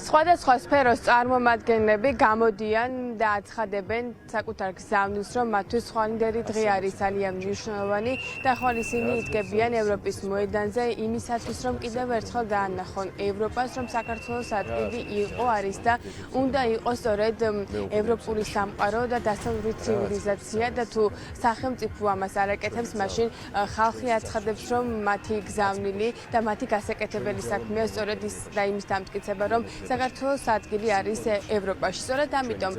სხვადასხვა სფეროს წარმომადგენლები გამოდიან და აცხადებენ საკუთარ გზავნილს, რომ მათთვის ხვალინდელი დღე არის ძალიან მნიშვნელოვანი და ხვალ ისინი იდგებიან ევროპის მოედანზე იმისათვის, რომ კიდევ ერთხელ დაანახონ ევროპას, რომ საქართველოს ადგილი იყო, არის და უნდა იყოს სწორედ ევროპული სამყარო და დასავლური ცივილიზაცია და თუ სახელმწიფო ამას არ აკეთებს, მაშინ ხალხი აცხადებს, რომ მათი გზავნილი და მათი გასაკეთებელი საქმეა სწორედ ის და იმის დამტკიცება, რომ საქართველოს ადგილი არის ევროპაში. სწორედ ამიტომ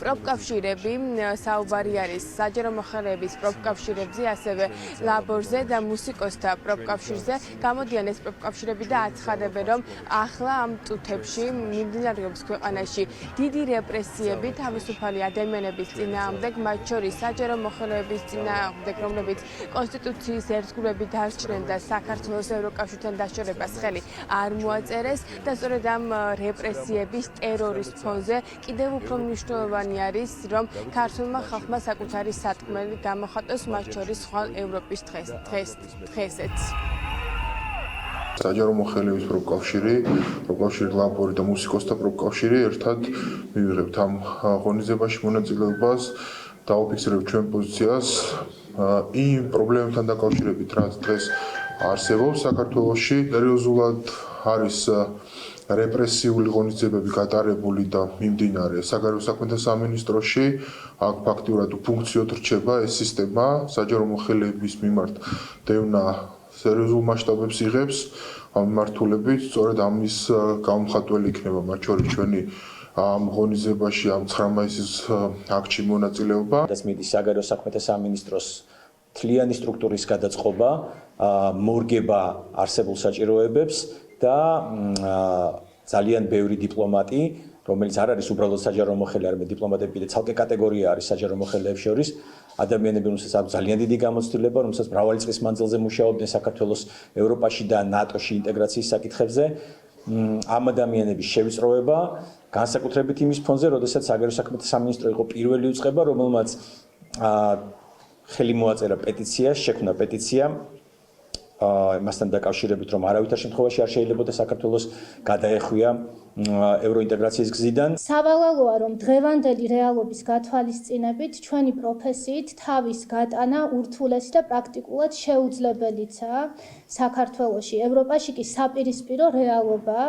პროფკავშირები საუბარი არის საჯარო მოხელეების პროფკავშირებზე, ასევე ლაბორზე და მუსიკოსთა პროფკავშირზე. გამოდიან ეს პროფკავშირები და აცხადებენ, რომ ახლა ამ წუთებში მიმდინარეობს ქვეყანაში დიდი რეპრესიები თავისუფალი ადამიანების წინააღმდეგ, მათ შორის საჯარო მოხელეების წინააღმდეგ, რომლებიც კონსტიტუციის ერთგულებით არჩნენ და საქართველოს ევროკავშირთან დაშორებას ხელი არ მოაწერეს და სწორედ ამ რეპრესიების ტერორის ფონზე კიდევ უფრო მნიშვნელოვანი არის, რომ ქართულმა ხალხმა საკუთარი სათქმელი გამოხატოს, მათ შორის ხვალ ევროპის დღესეც. საჯარო მოხელეების პროფკავშირი, ლაბორი და მუსიკოსთა პროფკავშირი ერთად მივიღებთ ამ ღონისძიებაში მონაწილეობას, დავაფიქსირებთ ჩვენ პოზიციას იმ პრობლემებთან დაკავშირებით, რაც დღეს არსებობს საქართველოში. სერიოზულად არის რეპრესიული ღონისძიებები გატარებული და მიმდინარე საგარეო საქმეთა სამინისტროში. აქ ფაქტიურად უფუნქციოდ რჩება ეს სისტემა, საჯარო მოხელეების მიმართ დევნა სერიოზულ მასშტაბებს იღებს ამ მიმართულებით, სწორედ ამის გამომხატველი იქნება მათ შორის ჩვენი ამ ღონისძიებაში ამ 9 მაისის აქტში მონაწილეობა. დასმედი საგარეო საქმეთა სამინისტროს თლიანი სტრუქტურის გადაწყობა, მორგება არსებულ საჭიროებებს და ძალიან ბევრი დიპლომატი, რომელიც არ არის უბრალოდ საჯარო მოხელე, არამედ დიპლომატები და ცალკე კატეგორია არის საჯარო მოხელეებს შორის, ადამიანები, რომელსაც აქვს ძალიან დიდი გამოცდილება, რომელსაც მრავალი წლის მანძილზე მუშაობდნენ საქართველოს ევროპაში და ნატოში ინტეგრაციის საკითხებზე. ამ ადამიანების შევიწროება განსაკუთრებით იმის ფონზე, როდესაც საგარეო საქმეთა სამინისტრო იყო პირველი უწყება, რომელმაც ხელი მოაწერა პეტიცია, შექმნა პეტიცია მასთან დაკავშირებით, რომ არავითარ შემთხვევაში არ შეიძლებოდა საქართველოს გადაეხვია ევროინტეგრაციის გზიდან. სავალალოა, რომ დღევანდელი რეალობის გათვალისწინებით ჩვენი პროფესიით თავის გატანა ურთულესი და პრაქტიკულად შეუძლებელიცაა საქართველოში. ევროპაში კი საპირისპირო რეალობაა.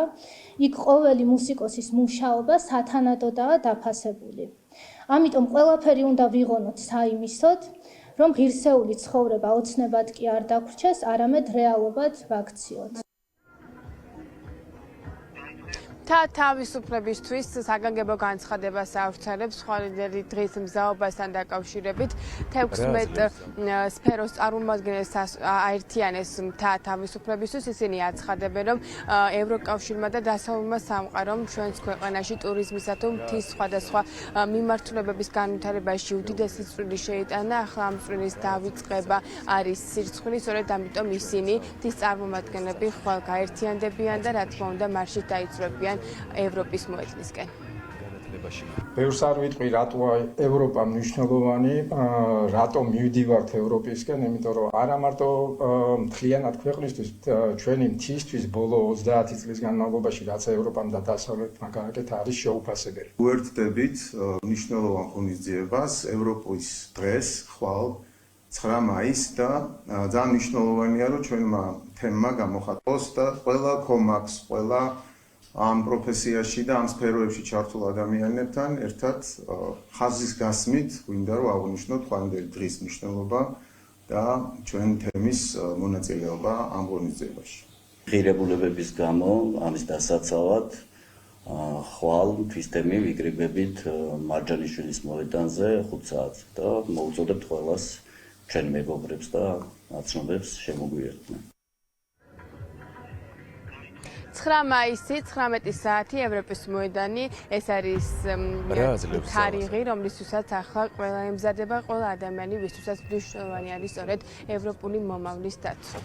იქ ყოველი მუსიკოსის მუშაობა სათანადოდაა დაფასებული. ამიტომ ყველაფერი უნდა ვიღონოთ საიმისოდ, რომ ღირსეული ცხოვრება ოცნებად კი არ დაგვრჩეს, არამედ რეალობად ვაქციოთ. თავისუფლებისთვის საგანგებო განცხადებას ავრცელებს ხვალინდელი დღის მზაობასთან დაკავშირებით 16 სფეროს წარმომადგენლებს აერთიანეს თავისუფლებისთვის. ისინი აცხადებენ, რომ ევროკავშირმა და დასავლურმა სამყარომ ჩვენს ქვეყანაში ტურიზმისა თუ მთის სხვადასხვა მიმართულებების განვითარებაში უდიდესი წვლილი შეიტანა. ახლა ამ წვლილის დავიწყება არის სირცხვილი, სწორედ ამიტომ ისინი მთის წარმომადგენლები ხვალ გაერთიანდებიან და რა თქმა უნდა მარშით დაიწვევიან ევროპის მოედნისკენ. ბევრს არ ვიტყვი, რატოა ევროპა მნიშვნელოვანი, რატომ მივდივართ ევროპისკენ, იმიტომ რომ არა მარტო მთლიანად ქვეყნისთვის, ჩვენი მთისთვის ბოლო 30 წლის განმავლობაში რაც ევროპამ და დასავლეთმა გააკეთა არის შეუფასებელი. უერთდებით მნიშვნელოვან ღონისძიებას ევროპის დღეს ხვალ 9 მაისს და ძალიან მნიშვნელოვანია, რომ ჩვენმა თემმა გამოხატოს და ყველა კომაქს, ყველა ამ პროფესიაში და ამ სფეროებში ჩართულ ადამიანებთან ერთად ხაზის გასმით გვინდა რომ აღვნიშნოთ ხვალინდელი დღის მნიშვნელობა და ჩვენ თემის მონაწილეობა ამ ღონისძიებაში. ღირებულებების გამო ამის დასაცავად ხვალ თვისდემი ვიგრიბებით მარჯანიშვილის მოედანზე 5 საათს და მოვუწოდებთ ყველას ჩვენ მეგობრებს და აცნობებს შემოგვიერთდნენ. 9 მაისი 19 საათი ევროპის მოედანი, ეს არის თარიღი, რომლისთვისაც ახლა ყველა ემზადება, ყველა ადამიანი, ვისთვისაც მნიშვნელოვანი არის სწორედ ევროპული მომავლის დაცვა.